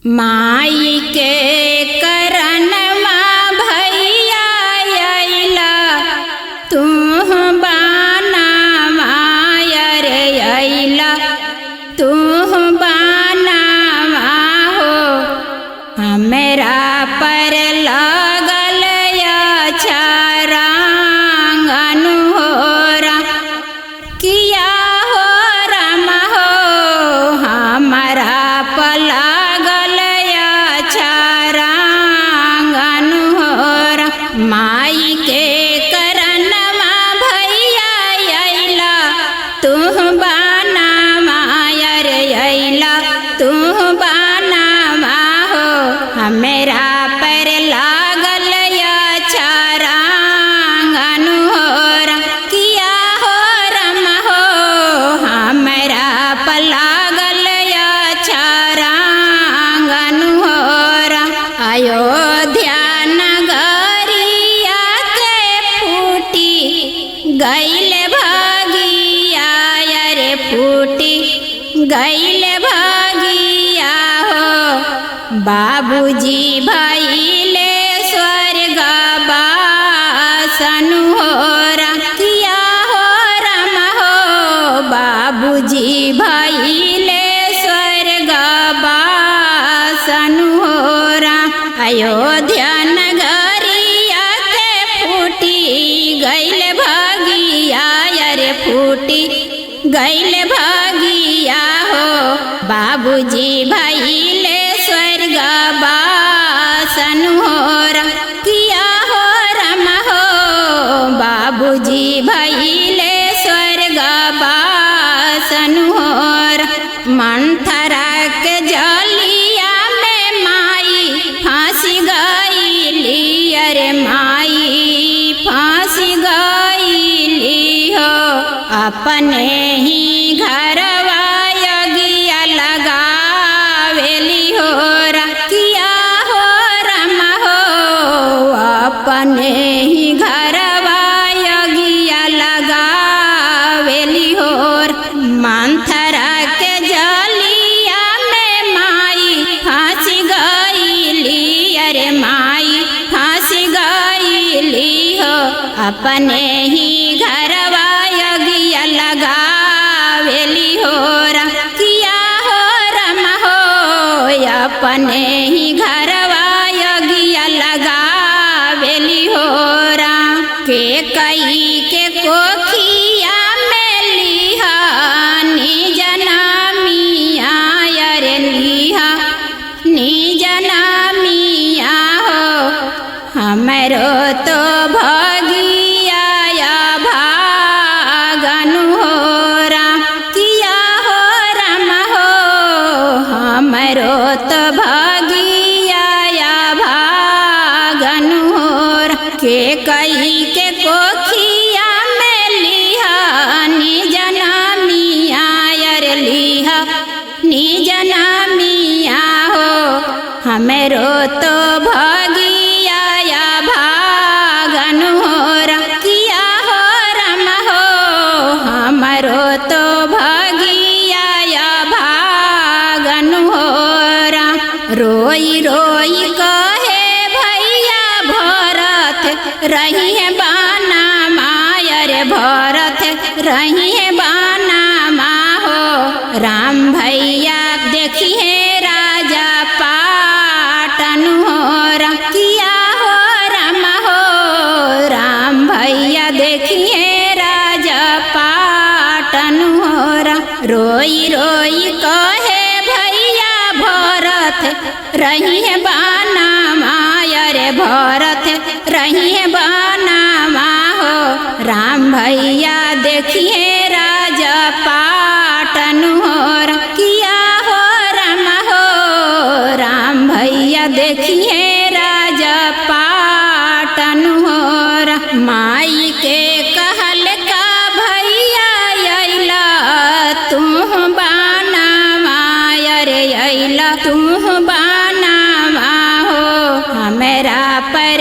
माई के करनवा भैया अइला तू बानावा रे अइला तू बानावा हो हमरा पर लगल छरांगन होरा किया हो राम हो हमारा पर लागल छरांगन होरा माई के करनवा भैया अइला तू बानावा रे अइला तू बानावा हो हमरा पर लागल छरांगन होरा किया हो राम हो हमरा पर लागल छरांगन होरा अयोध्या नगरिया के फूटी गइल भागिया रे फूटी गइल भागिया हो बाबूजी भइले स्वर्गवासन होरा किया हो राम हो बाबूजी भइले स्वर्गवासन होरा अयोध्या नगरिया के फूटी गइल भागिया रे फूटी गइल भागिया हो बाबूजी भइले स्वर्गवासन होरा किया हो राम हो बाबूजी भइले स्वर्गवासन होरा मंथरा के जलिया में माई फांसी गइली अरे माई फांसी गइली हो अपने ही घरवा यज्ञ लगावेली हो किया हो राम हो अपने ही घरवा यज्ञ लगावेली हो मंथरा के जलिया में माई फांसी गइली अरे माई फांसी गइली हो अपने ही घरवा यज्ञ लगावेली हो किया हो राम हो अपने ही घरवा यज्ञ लगावेली हो के कई के कोखिया में लिहा निज नामिया रे लिहा निज नामिया हो हमरो तो भगिया भागन होरा किया हो राम हो हमरो तो भगिया भागन होरा के कई के कोखिया में लिहा निज नामिया रे लिहा निज नामिया हो हमरो तो भगिया भागन होरा किया हो राम हो हमरो तो भगिया भागन होरा रोई रोई कहे भैया भरत रही है बाना माया रे भरत रही है बाना मा हो राम भैया देखिए राजा पाटन होरा किया हो राम हो राम भैया देखिए राजा पाटन होरा रोई रोई कहे भैया भरत रही है बाना माया रे भरत रही है बाना मा हो राम भैया देखिए राजा पाटन होरा किया हो राम हो राम भैया देखिए राजा पाटन होरा माई के कहल का भैया अइला तू बाना माया रे अइला तू बाना मा हो हमरा पर